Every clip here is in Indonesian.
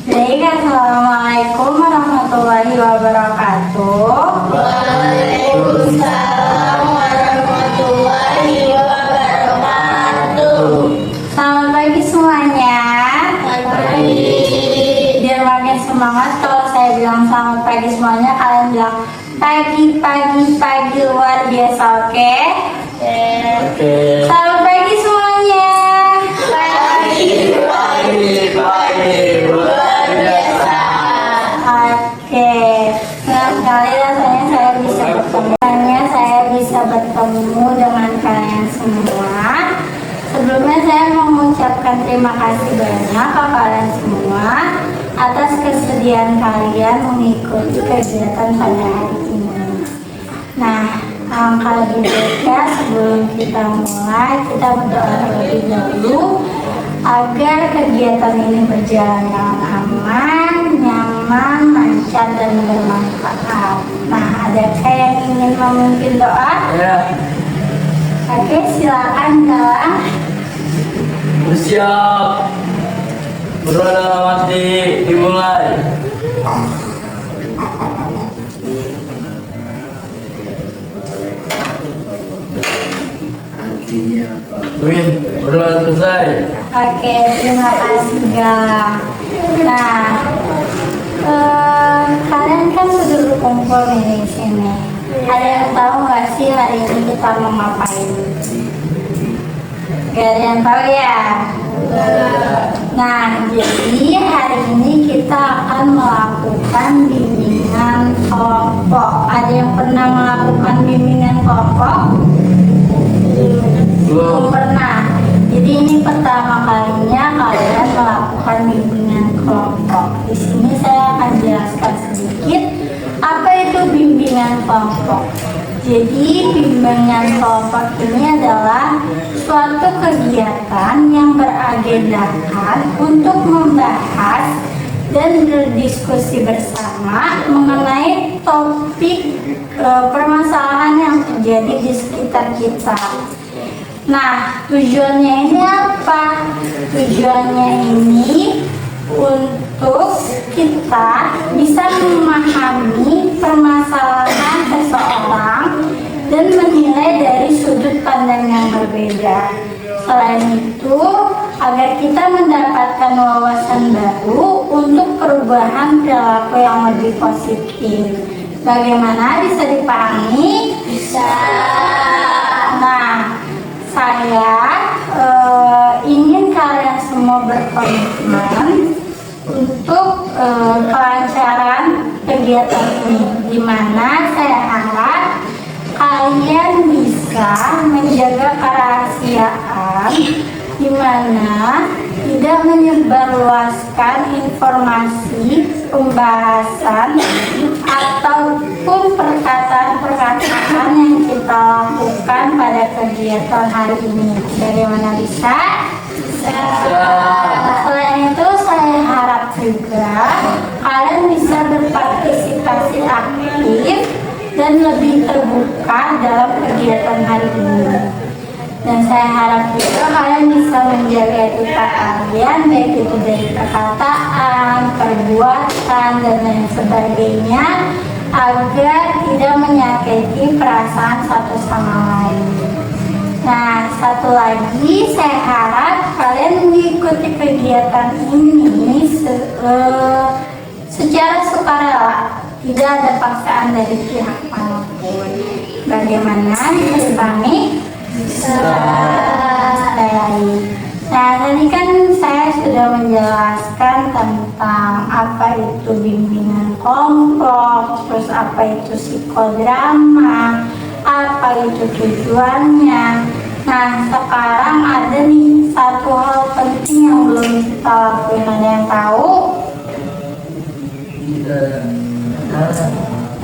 Baik, assalamualaikum warahmatullahi wabarakatuh. Waalaikumsalam warahmatullahi wabarakatuh. Selamat pagi semuanya. Selamat pagi. Biar makin semangat, kalau saya bilang selamat pagi semuanya, kalian bilang pagi luar biasa, oke? Oke. Selamat pagi semuanya. Pagi luar biasa. Oke, senang sekali rasanya saya bisa bertemu dengan kalian semua. Sebelumnya saya mau mengucapkan terima kasih banyak ke kalian semua atas kesediaan kalian mengikuti kegiatan pada hari ini. Nah, alangkah lebih baiknya sebelum kita mulai, kita berdoa terlebih dahulu agar kegiatan ini berjalan dengan aman, nyaman, lancar, dan bermanfaat. Nah, adakah yang ingin memimpin doa? Ya, Oke, silakan Galang. siap. Berdoa dalam hati dimulai. Win, berdoa selesai. Oke, terima kasih Galang. Nah, kalian kan sudah berkumpul nih di sini. Ada yang tahu nggak sih hari ini kita mau ngapain? Gak ada yang tahu ya? Nah, jadi hari ini kita akan melakukan bimbingan kelompok. Ada yang pernah melakukan bimbingan kelompok? Belum pernah. Jadi ini pertama kalinya kalian melakukan bimbingan kelompok. Di sini saya akan jelaskan sedikit apa itu bimbingan kelompok. Jadi bimbingan kelompok ini adalah suatu kegiatan yang beragendakan untuk membahas dan berdiskusi bersama mengenai topik permasalahan yang terjadi di sekitar kita. Nah, tujuannya ini apa? Tujuannya ini untuk kita bisa memahami permasalahan seseorang dan menilai dari sudut pandang yang berbeda. Selain itu, agar kita mendapatkan wawasan baru untuk perubahan perilaku yang lebih positif. Bagaimana, bisa dipahami? Bisa. Nah, saya ingin kalian semua berkomitmen untuk kelancaran kegiatan ini, di mana saya harap kalian bisa menjaga kerahasiaan, di mana tidak menyebarluaskan informasi, pembahasan, ataupun perkataan-perkataan yang kita lakukan pada kegiatan hari ini. Bagaimana bisa? Selain itu, saya harap juga kalian bisa berpartisipasi aktif dan lebih terbuka dalam kegiatan hari ini. Dan saya harap juga kalian bisa menjaga etika kalian, baik itu dari perkataan, perbuatan, dan lain sebagainya, agar tidak menyakiti perasaan satu sama lain. Nah, satu lagi, saya harap kalian mengikuti kegiatan ini secara sukarela, tidak ada paksaan dari pihak manapun. Bagaimana, bisa dipahami? Bisa. Nah, tadi kan saya sudah menjelaskan tentang apa itu bimbingan kelompok, terus apa itu psikodrama, apa itu tujuannya. Nah, sekarang ada nih satu hal penting yang belum kita lakuin. Ada yang tahu?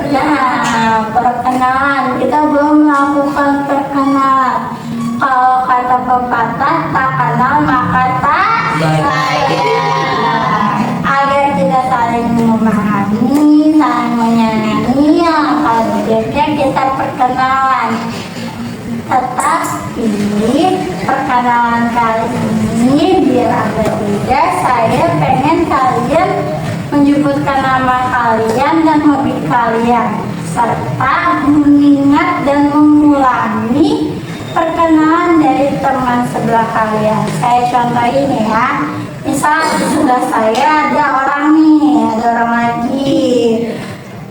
Nah, perkenalan. Kita belum melakukan perkenalan. Kalau kata pepatah, tak kenal maka tak sayang. Agar kita saling memahami, saling menyayangi, alangkah baiknya kita perkenalan. Tetapi perkenalan kali ini biar berbeda. Saya pengen kalian menyebutkan nama kalian dan hobi kalian, serta mengingat dan mengulangi perkenalan dari teman sebelah kalian. Saya contohin ya. Misal di sebelah saya ada orang lagi.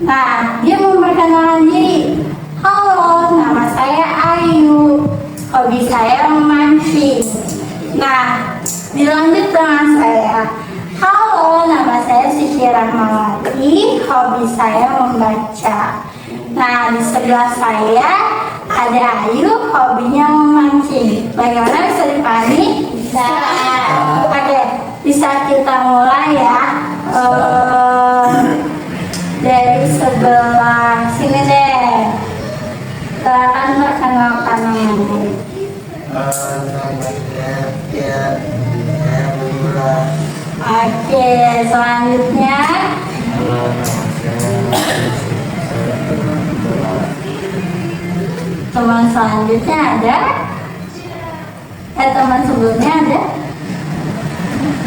Nah, dia memperkenalkan diri. Halo, nama saya Ayu. Hobi saya memancing. Nah, dilanjut dengan saya. Halo, nama saya Siti Rahmawati. Hobi saya membaca. Nah, di sebelah saya ada Ayu, hobinya memancing. Bagaimana, bisa dipahami? Bisa. Oke, bisa kita mulai ya. Dari sebelah sini deh. Silakan perkenalkan namanya. Oke, selanjutnya. Teman selanjutnya ada? Teman sebelumnya ada?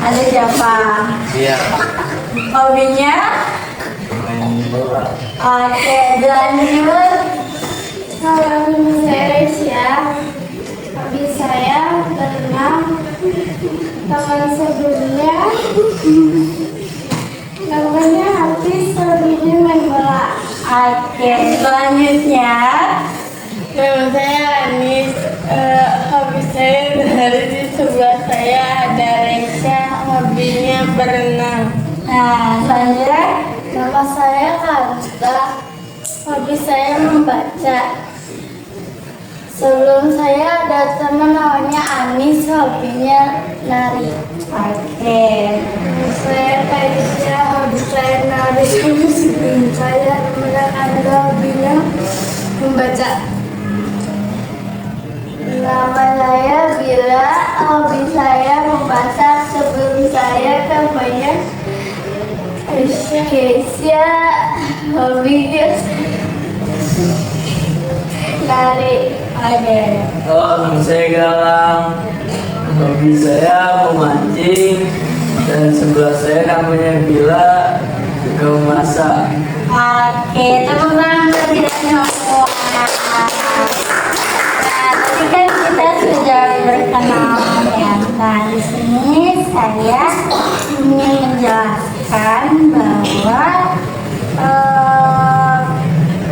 Ada siapa? Iya. Hobinya? Main bola. Oke, lanjut. Halo, nama saya Resya. Hobi saya berenang. Teman sebelumnya namanya Hafiz, hobinya main bola. Oke, selanjutnya. Nama saya Anis. Hobi saya dari di sebelah saya ada Resya, hobinya berenang. Nah, selanjutnya. Nama saya Kanta. Hobi saya membaca. Sebelum saya ada teman namanya Anis, hobinya nari. Oke. Saya Kaisyah, hobi saya nari. Sebelum saya ada hobinya membaca. Nama saya Bila, hobi saya membaca. Sebelum saya kebanyak Keisha, hobinya nari. Oke. Nama saya Galang. Hobi saya memancing. Dan sebelah saya namanya Bila, juga memasak. Oke, tepuk tangan tidak semua. Nah, tadi kan kita sudah berkenalan ya. Nah, di sini saya ingin menjelaskan bahwa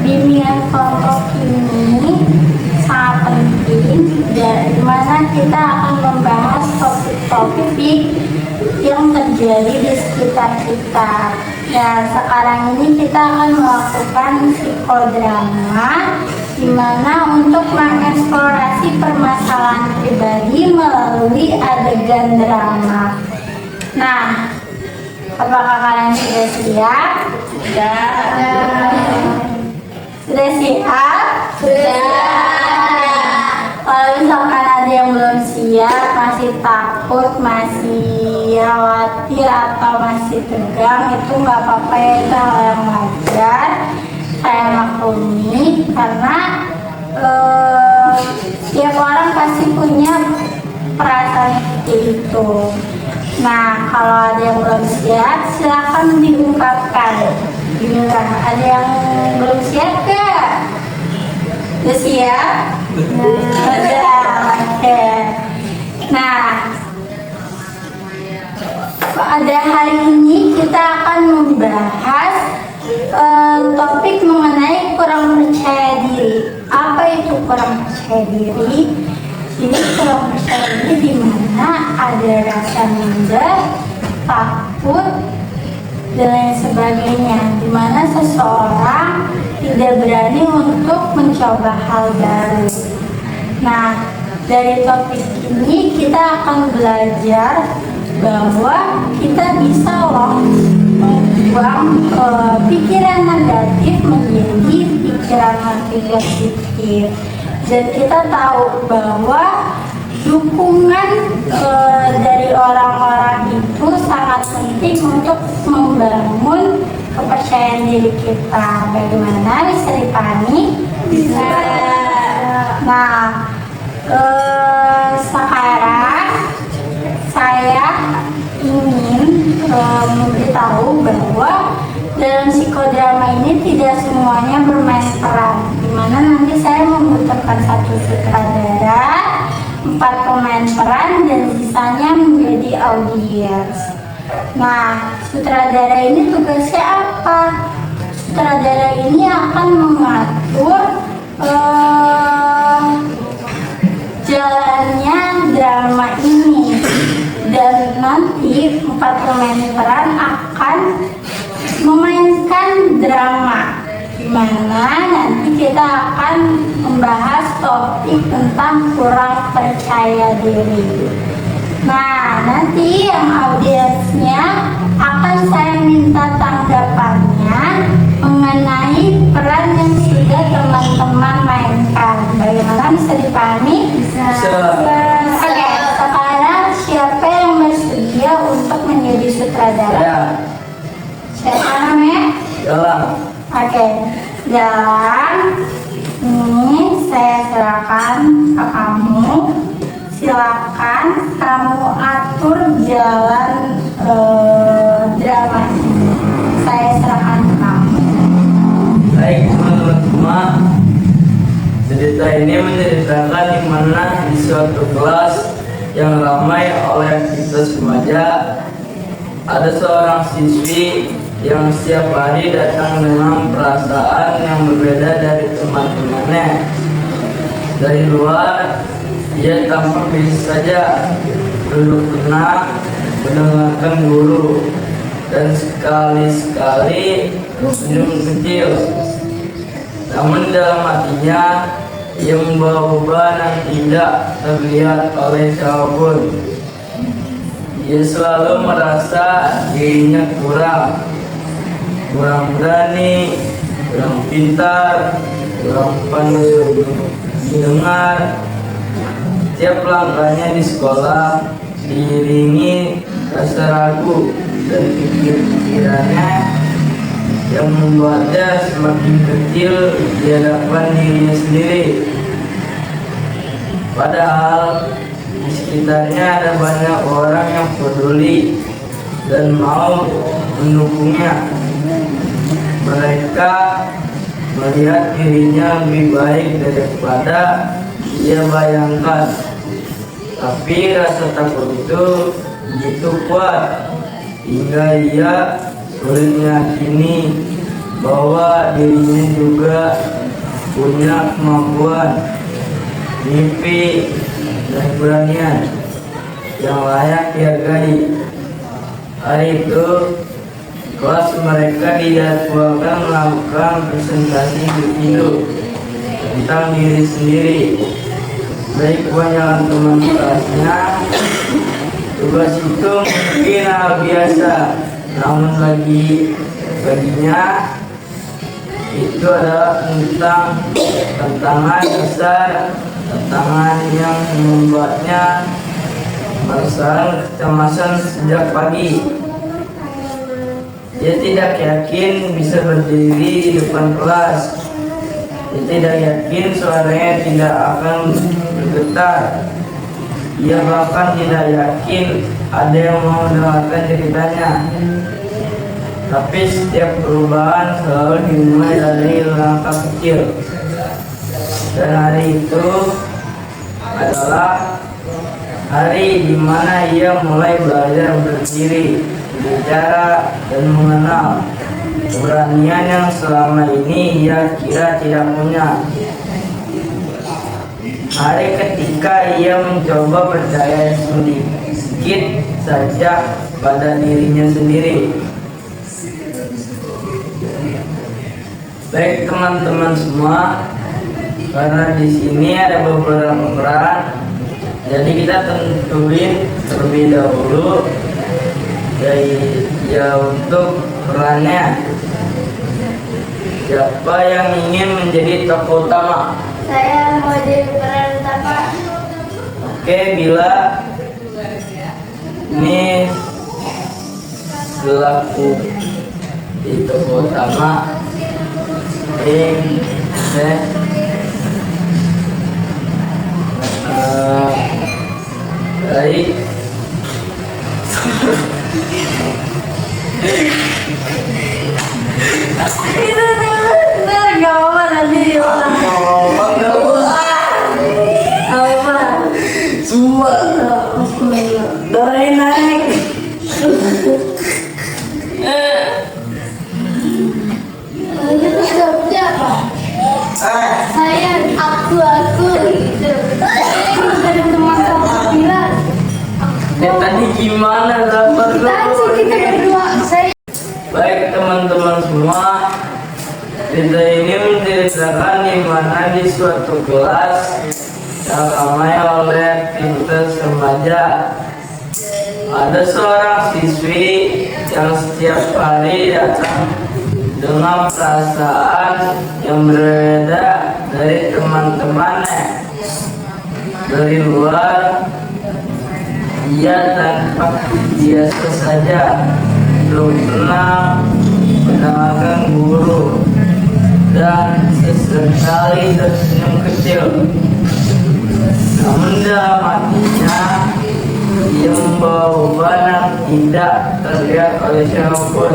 bimbingan kelompok ini sangat penting, di mana kita akan membahas topik-topik yang terjadi di sekitar kita. Dan sekarang ini kita akan melakukan psikodrama, di mana untuk mengeksplorasi permasalahan pribadi melalui adegan drama. Nah, apakah kalian sudah siap? Sudah siap? Kalau misalkan ada yang belum siap, masih takut, masih khawatir atau masih tegang, itu nggak apa-apa ya, itu hal yang wajar. Saya maklumi karena setiap orang pasti punya perasaan seperti itu. Nah, kalau ada yang belum siap, silakan diungkapkan. Gimana? Ada yang belum siap gak? Udah siap? Udah, oke. Nah, pada hari ini kita akan membahas topik mengenai kurang percaya diri. Apa itu kurang percaya diri? Jadi kurang percaya diri di mana ada rasa minder, takut, dan lain sebagainya, di mana seseorang tidak berani untuk mencoba hal baru. Nah, dari topik ini kita akan belajar bahwa kita bisa loh membuang pikiran negatif menjadi pikiran positif. Dan kita tahu bahwa dukungan dari orang-orang itu sangat penting untuk membangun kepercayaan diri kita. Bagaimana, bisa dipahami? Bisa. Nah, ini tidak semuanya bermain peran, dimana nanti saya membutuhkan 1 sutradara, 4 pemain peran, dan sisanya menjadi audiens. Nah, sutradara ini tugasnya apa? Sutradara ini akan mengatur jalannya drama ini, dan nanti 4 pemain peran akan memainkan drama, dimana nanti kita akan membahas topik tentang kurang percaya diri. Nah, nanti yang audiensnya akan saya minta tanggapannya mengenai peran yang sudah teman-teman mainkan. Bagaimana, bisa dipahami? Bisa. Oke, sekarang siapa yang bersedia untuk menjadi sutradara? Siapa namanya? Galang. Oke, Galang. Ini saya serahkan ke kamu. Silakan kamu atur jalan drama ini. Saya serahkan ke kamu. Baik teman-teman semua, cerita ini menceritakan di mana di suatu kelas yang ramai oleh aktivitas remaja, ada seorang siswi yang setiap hari datang dengan perasaan yang berbeda dari teman-temannya. Dari luar, ia tampak biasa saja, duduk tenang, mendengarkan guru, dan sekali-sekali senyum kecil. Namun dalam hatinya, ia membawa beban yang tidak terlihat oleh siapapun. Ia selalu merasa dirinya kurang berani, kurang pintar, kurang pandai mendengar. Setiap langkahnya di sekolah diiringi rasa ragu dan pikirannya yang membuatnya semakin kecil di hadapan dirinya sendiri. Padahal di sekitarnya ada banyak orang yang peduli dan mau mendukungnya. Mereka melihat dirinya lebih baik daripada ia bayangkan. Tapi rasa takut itu begitu kuat hingga ia sulit meyakini bahwa dirinya juga punya kemampuan, mimpi, dan keberanian yang layak dihargai. Hari itu, kelas mereka dijadwalkan melakukan presentasi individu tentang diri sendiri. Baik kebanyakan teman kelasnya, tugas itu mungkin hal biasa, namun baginya itu adalah tentang tantangan besar, tantangan yang membuatnya merasakan kecemasan sejak pagi. Dia tidak yakin bisa berdiri di depan kelas. Dia tidak yakin suaranya tidak akan bergetar. Ia bahkan tidak yakin ada yang mau mendengarkan ceritanya. Tapi setiap perubahan selalu dimulai dari langkah kecil. Dan hari itu adalah hari di mana ia mulai belajar berdiri, bicara, dan mengenal keberanian yang selama ini ia kira tidak punya. Hari ketika ia mencoba percaya sedikit saja pada dirinya sendiri. Baik teman-teman semua, karena di sini ada beberapa peran, jadi kita tentuin terlebih dahulu untuk perannya. Siapa yang ingin menjadi tokoh utama? Saya mau jadi peran utama. Oke, Bila ini selaku di tokoh utama. Baik. Itu Gimana gambar Langsung kita berdua. Saya Baik teman-teman semua, kita ini menceritakan di mana di suatu kelas yang ramai oleh pintas remaja. Ada seorang siswi yang setiap hari datang dengan perasaan yang berbeda dari teman-temannya. Dari luar, ia tampak biasa saja, belum pernah mendengarkan guru dan sesekali tersenyum kecil. Namun dalam hatinya, ia membawa beban yang tidak terlihat oleh siapapun.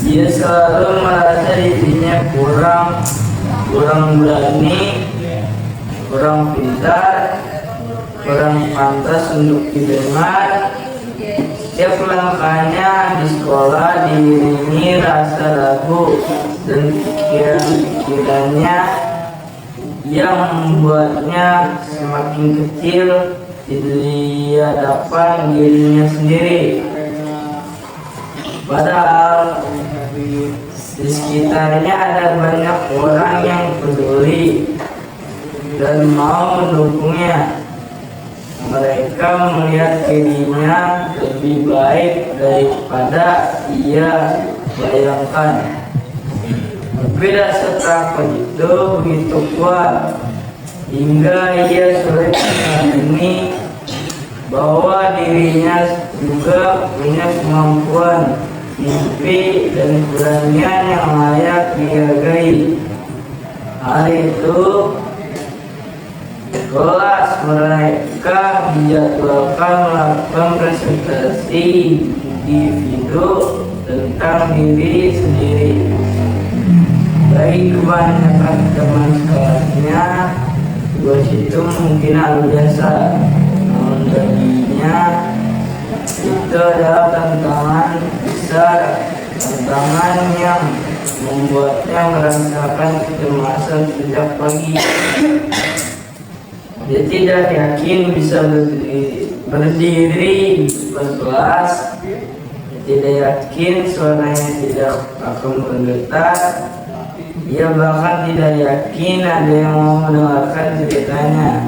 Dia selalu merasa dirinya kurang berani, kurang pintar, kurang pantas untuk didengar. Setiap langkahnya di sekolah diiringi rasa ragu dan pikiran-pikirannya yang membuatnya semakin kecil di hadapan dirinya sendiri. Padahal di sekitarnya ada banyak orang yang peduli dan mau mendukungnya. Mereka melihat dirinya lebih baik daripada ia bayangkan. Tapi rasa takut itu begitu kuat hingga ia sulit meyakini bahwa dirinya juga punya kemampuan, mimpi, dan keberanian yang layak dihargai. Hari itu kelas mereka dijadwalkan melakukan presentasi individu tentang diri sendiri. Bagi kebanyakan teman sekolahnya, tugas itu mungkin hal biasa, namun baginya itu adalah tantangan besar, tantangan yang membuatnya merasakan kecemasan sejak pagi. Dia tidak yakin bisa berdiri di depan kelas. Dia tidak yakin suaranya tidak akan bergetar. Dia bahkan tidak yakin ada yang mau mendengarkan ceritanya.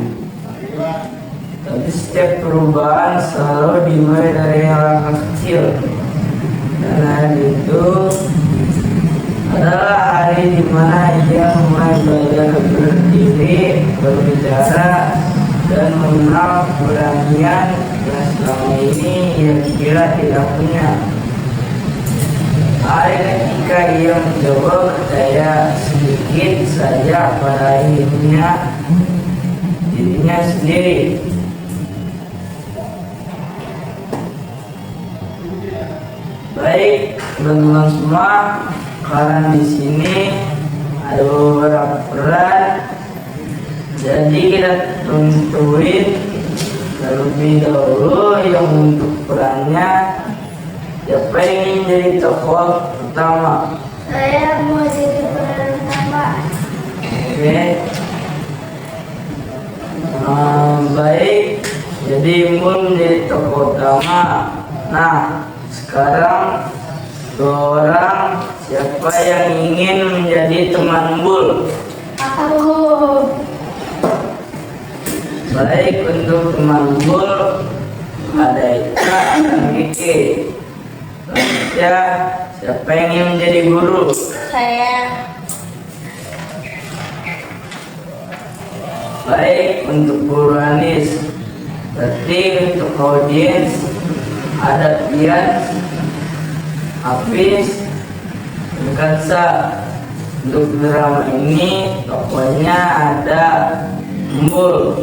Tapi setiap perubahan selalu dimulai dari yang langkah kecil. Dan hari itu adalah hari di mana ia mulai belajar berdiri, berbicara, dan mengenal keberanian yang selama ini ia kira tidak punya. Hari ketika ia mencoba percaya sedikit saja pada dirinya sendiri. Baik, teman-teman semua, karena di sini ada beberapa peran, jadi kita tentuin terlebih dahulu yang untuk perannya. Siapa yang ingin jadi tokoh utama? Saya mau jadi peran utama. Oke. Baik, jadi Imbun menjadi tokoh utama. Nah, sekarang dua orang, siapa yang ingin menjadi teman Bul? Aku. Baik, untuk teman Bul ada Ika dan Kiki. Selanjutnya, siapa yang ingin menjadi guru? Saya. Baik, untuk guru Anis. Berarti untuk audiens ada Tian, Hafiz, dan Kansa. Untuk drama ini tokohnya ada Embul,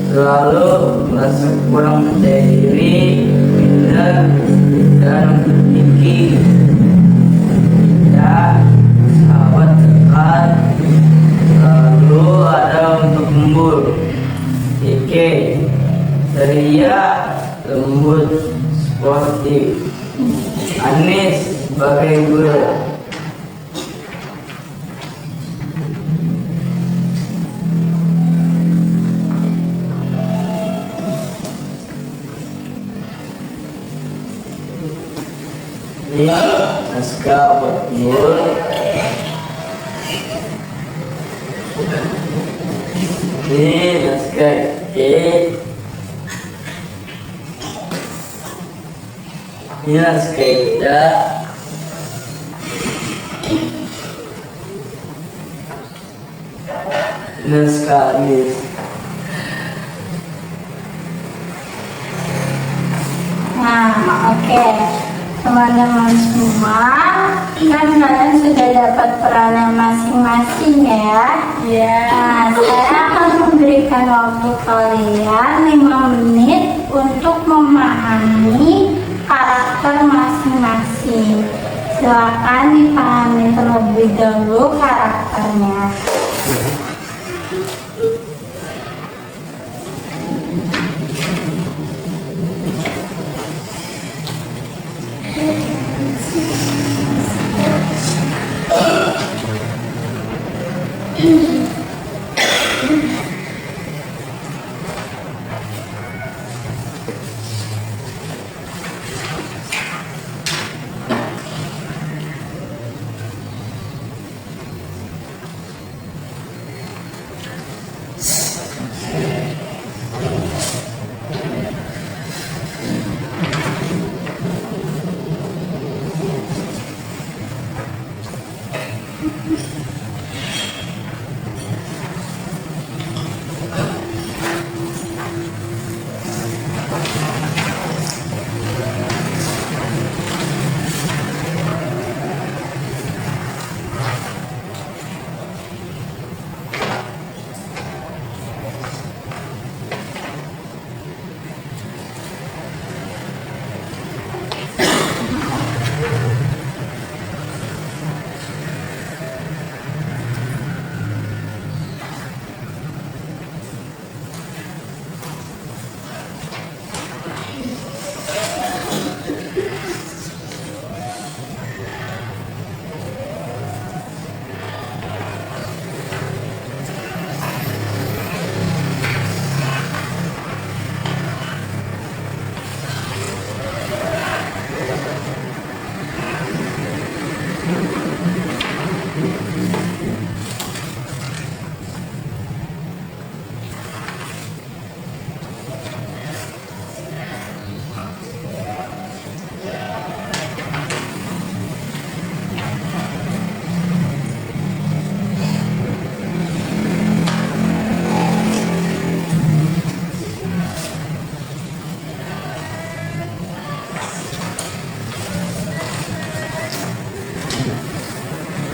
selalu merasa kurang percaya diri, minder, dan tinggi. Ya, sahabat dekat selalu ada untuk Embul. Ike, ceria, lembut, sportif. Anis sebagai guru. naskah Makmur. Ini naskah E. Ini naskah Ida. Naskah Anis. Nah, oke. Teman-teman semua, kan kalian sudah dapat perannya masing-masing ya. Nah, saya akan memberikan waktu kalian 5 menit untuk memahami karakter masing-masing. Silakan dipahami terlebih dahulu karakternya.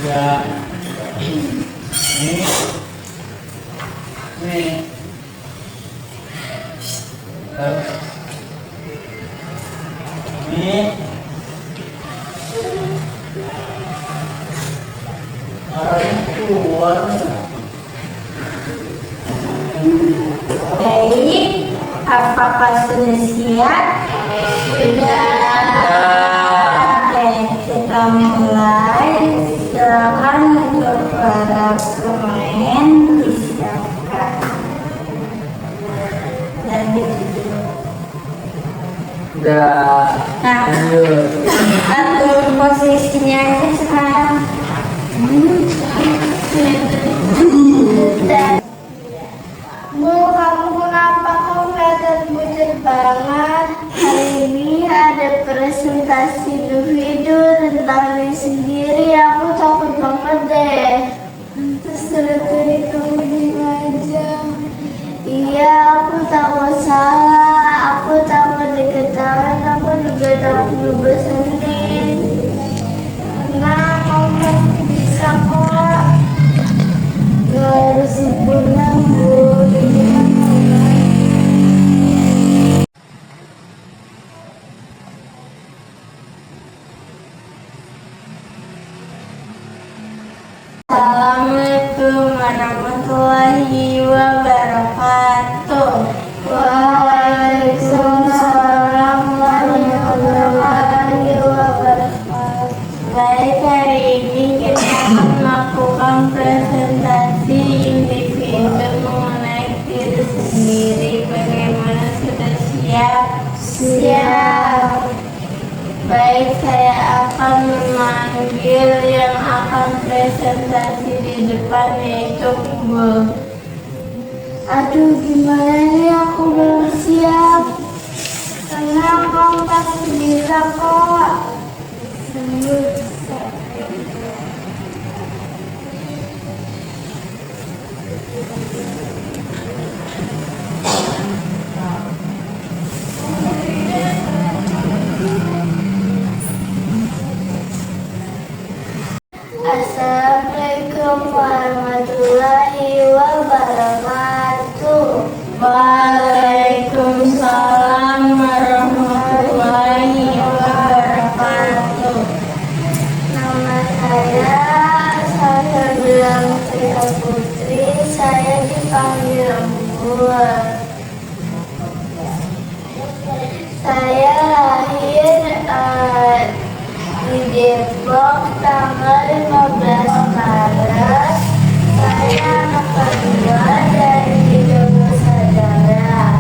Ya. Ini. Ini. Baik, apakah sudah siap? Oke, kita mulai. Silakan untuk para pemain disiapkan. Dan Udah. nah, Lanjut. atur posisinya aja sekarang. Bu, kamu kenapa kok kelihatan pucat banget? Hari ini ada presentasi individu tentang diri sendiri. Aku takut banget deh. Terus dari kamu diem aja. Iya, aku takut salah. Aku takut diketahui. Aku juga takut bersedih. Nah, kamu pasti bisa kok. Gak harus sempurna, Bu. Assalamualaikum memanggil yang akan presentasi di depan, yaitu Ibu. Aduh, gimana nih, aku belum siap. Tenang, kamu pasti bisa kok. Assalamualaikum warahmatullahi wabarakatuh. Waalaikumsalam warahmatullahi wabarakatuh. Nama saya Sabilah Mustika Putri. Saya dipanggil Embul. Saya lahir di Depok tanggal 15 Maret. Saya anak kedua dari 3 bersaudara.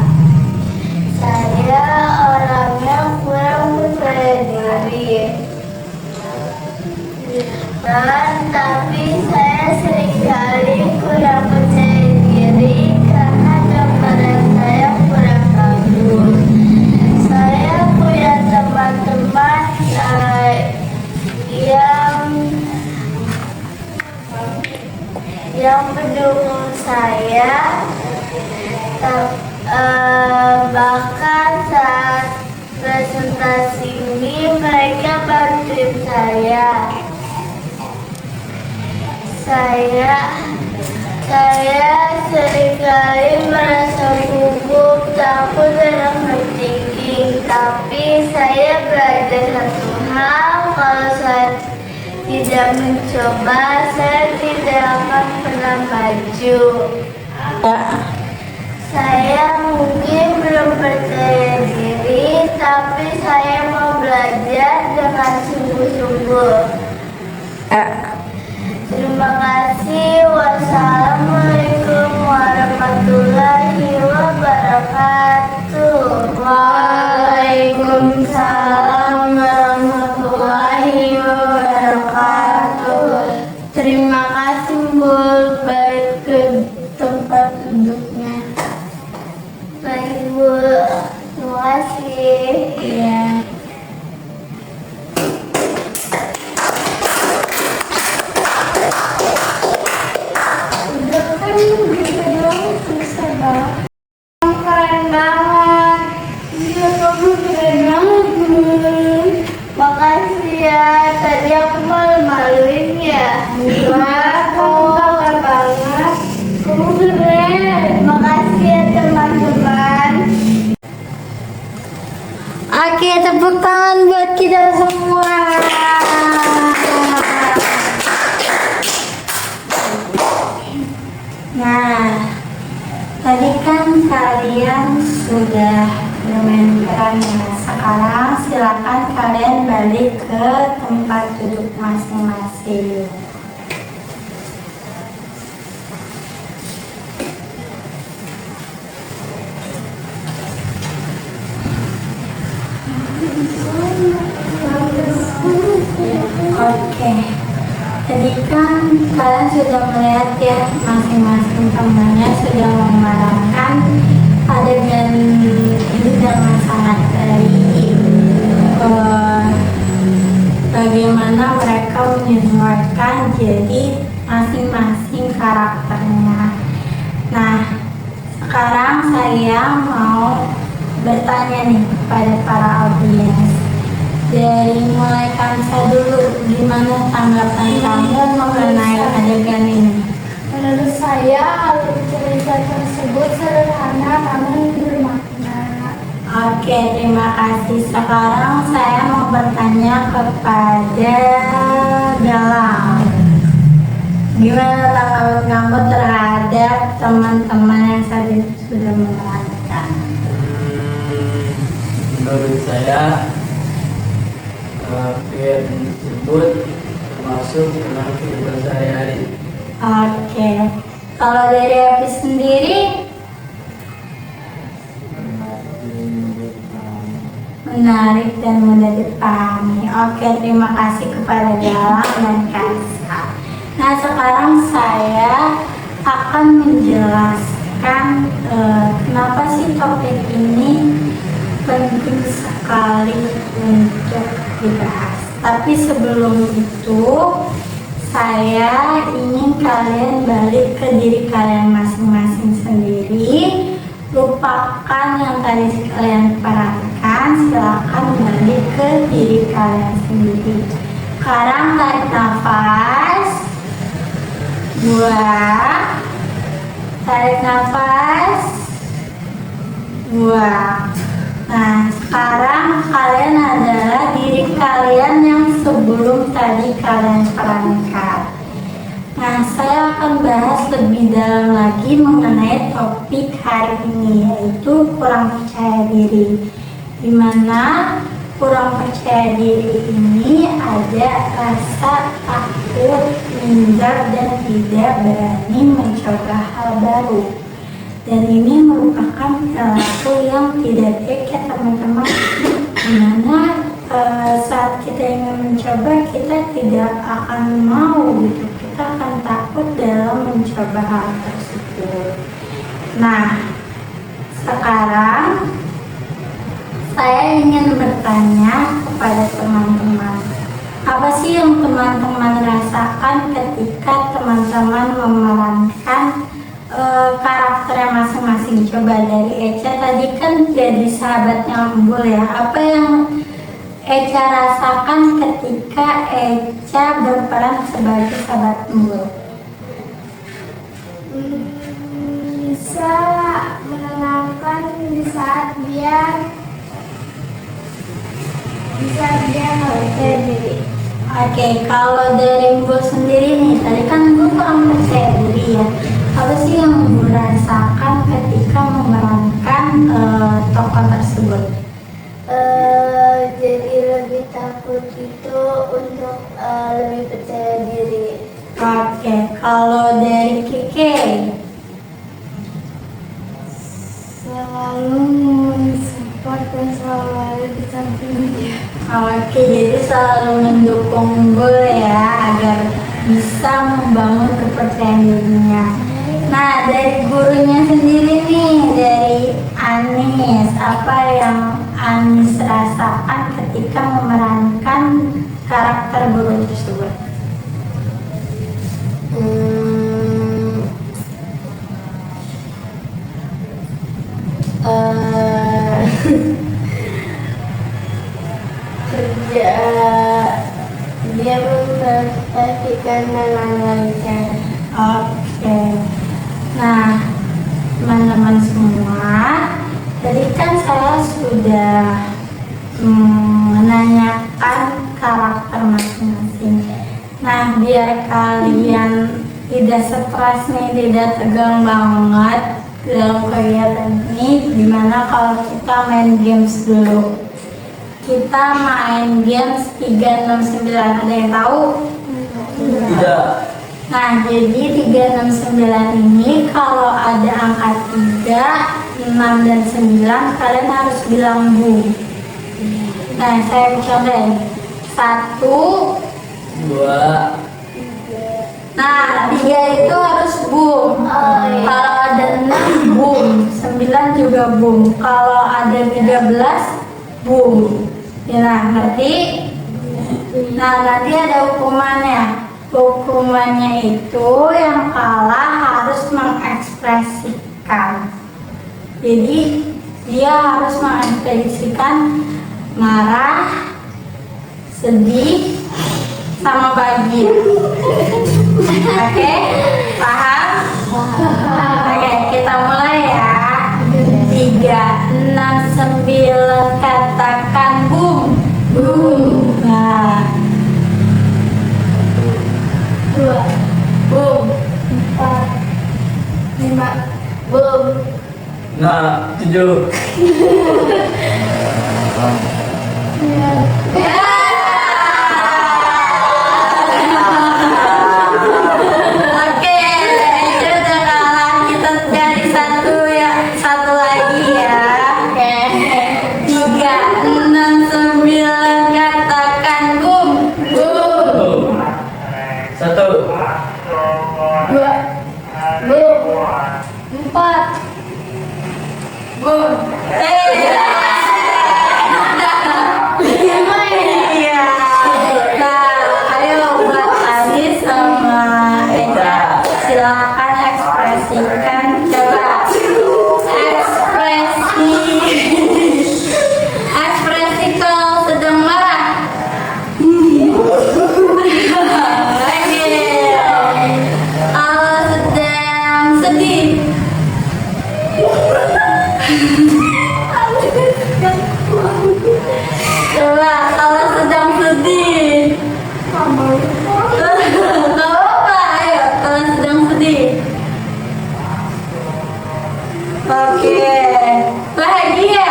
Saya orangnya kurang percaya diri. Tapi saya seringkali kurang percaya diri karena gambaran saya kurang bagus. Saya punya teman-teman yang mendukung saya, bahkan saat presentasi ini mereka bantuin saya. Saya seringkali merasa gugup, takut dan overthinking. Tapi saya belajar satu hal, kalau saya tidak mencoba, saya tidak akan pernah maju. Saya mungkin belum percaya diri, tapi saya mau belajar dengan sungguh-sungguh. Terima kasih. Wassalamualaikum warahmatullahi wabarakatuh. Waalaikumsalam warahmatullahi wabarakatuh. Terima kasih, Bu. Balik ke tempat duduknya. Baik, Bu. Terima kasih. Iya. Keren banget. Iya, kamu keren banget, Bu. Makasih ya. Tadi aku malu-maluin ya. Wah, kamu bangga banget. Kamu keren. Makasih ya teman-teman. Oke, tepuk tangan buat kita semua. Nah, tadi kan kalian sudah bermain peran ya. Sekarang silakan kalian balik ke tempat duduk masing-masing. Oke, tadi kan kalian sudah melihat ya, masing-masing temannya sudah memerankan adegan ini dengan sangat baik. Bagaimana mereka menyesuaikan jadi masing-masing karakternya. Nah, sekarang saya mau bertanya nih kepada para audiens. Dari mulai Kansa dulu, gimana tanggapan kamu mengenai adegan ini? Menurut saya, alur cerita tersebut sederhana namun bermakna. Oke, terima kasih. Sekarang saya mau bertanya kepada Galang. Gimana tanggapan kamu terhadap teman-teman yang tadi sudah memerankan? Menurut saya film tersebut termasuk dalam kehidupan sehari-hari. Oke, kalau dari Hafiz sendiri, menurut menarik dan mudah dipahami. Oke, terima kasih kepada Galang dan Kaisa. Nah, sekarang saya akan menjelaskan kenapa sih topik ini penting sekali untuk dibahas. Tapi sebelum itu, saya ingin kalian balik ke diri kalian masing-masing sendiri. Lupakan yang tadi kalian perhatikan, silakan balik ke diri kalian sendiri. Sekarang tarik nafas, buang, tarik nafas, buang. Nah, sekarang kalian adalah diri kalian yang sebelum tadi kalian perankan. Nah, saya akan bahas lebih dalam lagi mengenai topik hari ini, yaitu kurang percaya diri. Dimana kurang percaya diri ini ada rasa takut, minder, dan tidak berani mencoba hal baru. Dan ini merupakan perilaku yang tidak baik ya teman-teman. Dimana saat kita ingin mencoba, kita tidak akan mau gitu. Kita akan takut dalam mencoba hal tersebut. Nah, sekarang saya ingin bertanya kepada teman-teman, apa sih yang teman-teman rasakan ketika teman-teman memerankan karakternya masing-masing? Coba dari Eca, tadi kan jadi sahabatnya Umbul ya. Apa yang Eca rasakan ketika Eca berperan sebagai sahabat Umbul? Bisa menenangkan di saat dia nggak percaya diri. Oke, kalau dari Umbul sendiri nih, tadi kan Umbul kurang percaya diri ya. Apa sih yang Umbul rasakan ketika memerankan tokoh tersebut? Jadi lebih takut itu untuk lebih percaya diri. Oke, kalau dari Kike? Selalu mensupport dan selalu ada di samping dia. Oke, jadi selalu mendukung Umbul ya agar bisa membangun kepercayaan dirinya. Nah, dari gurunya sendiri nih, dari Anis, apa yang Anis rasakan ketika memerankan karakter guru tersebut? Kerja dia memperhatikan dan lain-lainnya. Oke. Nah, teman-teman semua, tadi kan saya sudah menanyakan karakter masing-masing. Nah, biar kalian tidak stres nih, tidak tegang banget dalam kegiatan ini, dimana kalau kita main games dulu. Kita main games 369, ada yang tahu? Tidak. Nah, jadi 369 ini kalau ada angka 3, 6, dan 9, kalian harus bilang bu. Nah, saya coba 1. 2. Nah, 3 itu harus boom. Kalau ada 6, boom. 9 juga boom. Kalau ada 13, boom. Ya, nah, ngerti? Nah, nanti ada hukumannya. Hukumannya itu yang kalah harus mengekspresikan. Jadi dia harus mengekspresikan marah, sedih, sama bahagia. Oke, paham? Oke, kita mulai ya. 3, 6, 9, katakan boom. Boom. Nah. 2, boom. 4, 5, boom. Nah, 7. Oke, itu udah kalah. Kita cari satu lagi ya. Oke. 3, 6, 4. Iya. Nah, ayo buat Anis sama Eda. Silakan ekspresikan, coba ekspresi kalau sedang marah. Oke. Kalau sedang sedih. Coba kalau sedang sedih. Gak apa-apa, ayo kalau sedang sedih. Oke, bahagia.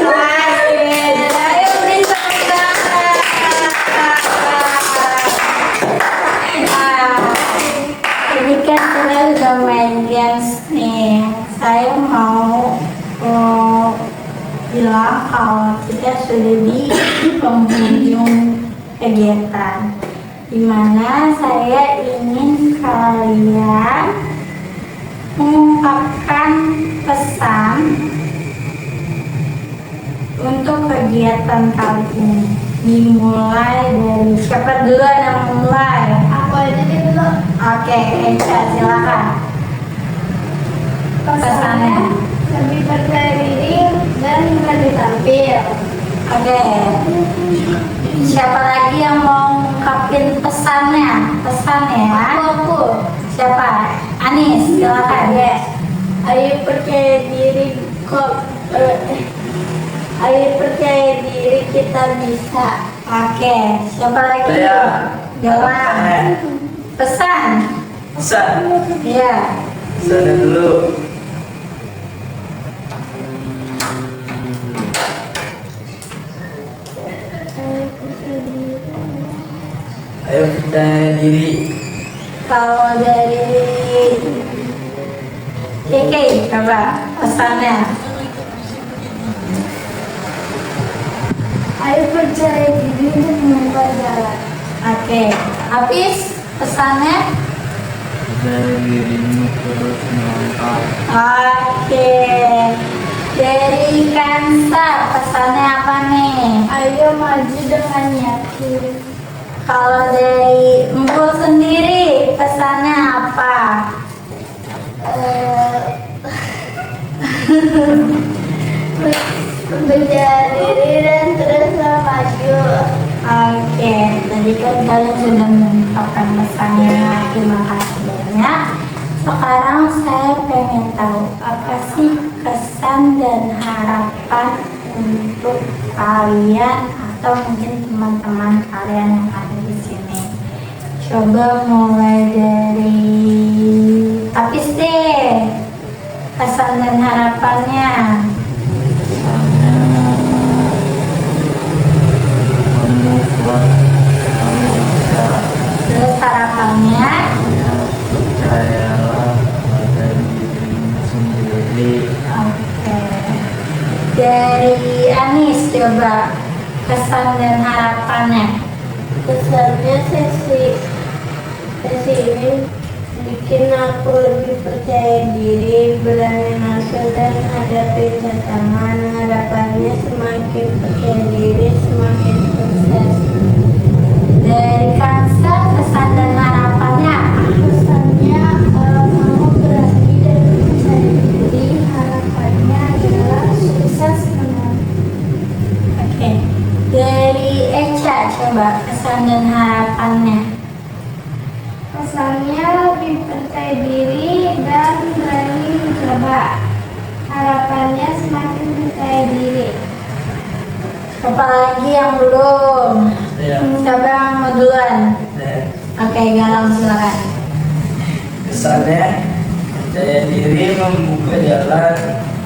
Oke, ayo beri tepuk tangan. Ini kan kita udah main games nih. Saya mau bilang kalau kita sudah di penghujung kegiatan, dimana saya ingin kalian mengungkapkan pesan untuk kegiatan kali ini. Dimulai dari siapa dulu yang mulai? Aku aja dulu. Oke, Eca, silakan. Pesannya. Lebih percaya diri dan lebih tampil. Oke. Siapa lagi yang mau ngungkapin pesannya? Pesan ya. Aku. Siapa? Anis, silakan. Ayo percaya diri ayo percaya diri, kita bisa. Oke. Siapa lagi? Saya. Jalan. Pesan. Pesan. Iya. Pesan dulu. Ayo percaya diri. Kalau dari Kiki, coba pesannya. Ayo percaya diri dan menempuh jalan. Oke. Habis pesannya. Percaya dirimu terus melangkah. Oke. Dari Kansa, pesannya apa nih? Ayo maju dengan yakin. Kalau dari Embul sendiri, pesannya apa? Percaya diri dan terus maju. Oke, tadi kan kalian sudah mengungkapkan pesannya. Terima kasih banyak. Sekarang saya pengen tahu apa sih kesan dan harapan untuk kalian atau mungkin teman-teman kalian yang ada di sini. Coba mulai dari Apis deh, kesan dan harapannya. Kamu kuat, kamu bisa. Terus harapannya. Percayalah pada dirimu sendiri. Oke. Dari Anis coba kesan dan harapannya. Kesannya sesi ini bikin aku lebih percaya diri, berani masuk dan hadapi tantangan. Harapannya semakin percaya diri, semakin sukses. Dari Kansa kesan dan harapannya apa? Pesannya kamu berani dan percaya diri. Harapannya adalah sukses menang. Oke. Dari Eca coba kesan dan harapannya. Pesannya lebih percaya diri dan berani mencoba. Harapannya semakin percaya diri. Apa lagi yang belum? Ya. Siapa yang mau duluan? Dan Oke, Galang silakan. kesannya percaya diri membuka jalan.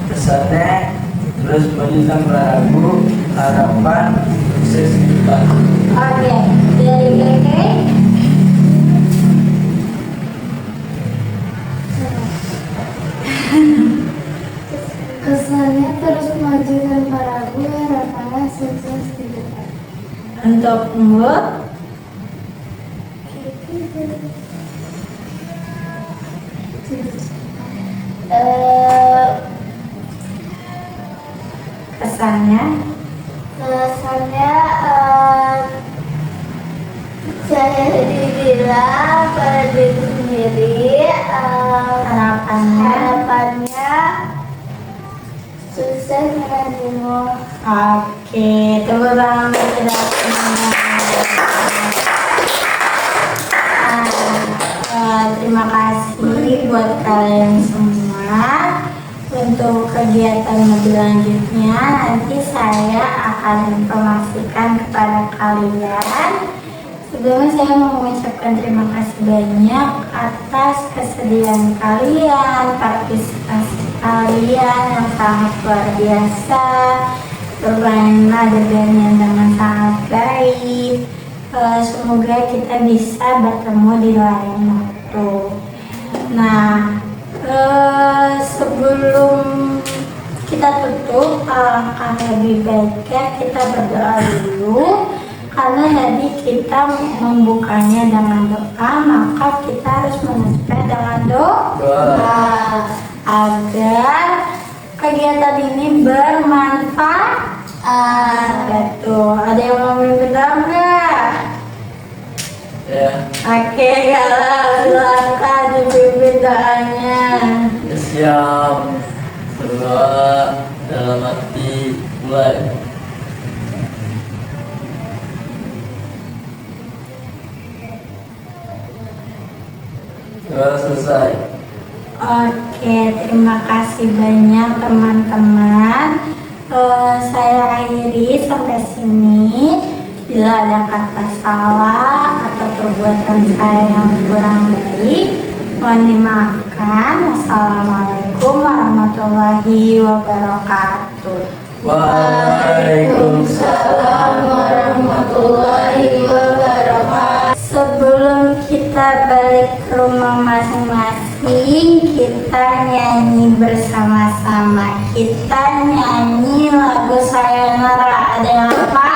Kesannya terus maju tanpa ragu. Harapan sukses di depan. Oke, dari Keke. Kesannya terus maju tanpa ragu. Harapannya sukses di depan. Untuk Embul. kesannya? Kesannya saya dibilang pada diri sendiri, harapannya sukses dan bingung. Oke, tepuk tangan untuk kita semua. Terima kasih buat kalian semua. Untuk kegiatan lebih lanjutnya nanti saya akan informasikan kepada kalian. Sebelumnya saya mau mengucapkan terima kasih banyak atas kesediaan kalian, partisipasi kalian yang sangat luar biasa, bermainlah dengan sangat baik. Semoga kita bisa bertemu di lain waktu. Nah, sebelum kita tutup, alangkah lebih baiknya kita berdoa dulu. Karena tadi kita membukanya dengan doa, maka kita harus menutupnya dengan doa agar kegiatan ini bermanfaat. Betul. Ada yang mau berdoa enggak? Ya. Oke, kalau silakan dipimpin doanya. Siap. Berdoa dalam hati mulai. Selesai. Oke, terima kasih banyak teman-teman. Saya akhiri sampai sini. Bila ada kata salah atau perbuatan saya yang kurang baik, mohon dimaafkan. Wassalamualaikum warahmatullahi wabarakatuh. Waalaikumsalam warahmatullahi wabarakatuh. Sebelum kita balik ke rumah masing-masing, kita nyanyi bersama-sama. Kita nyanyi lagu Sayonara. Ada yang hafal?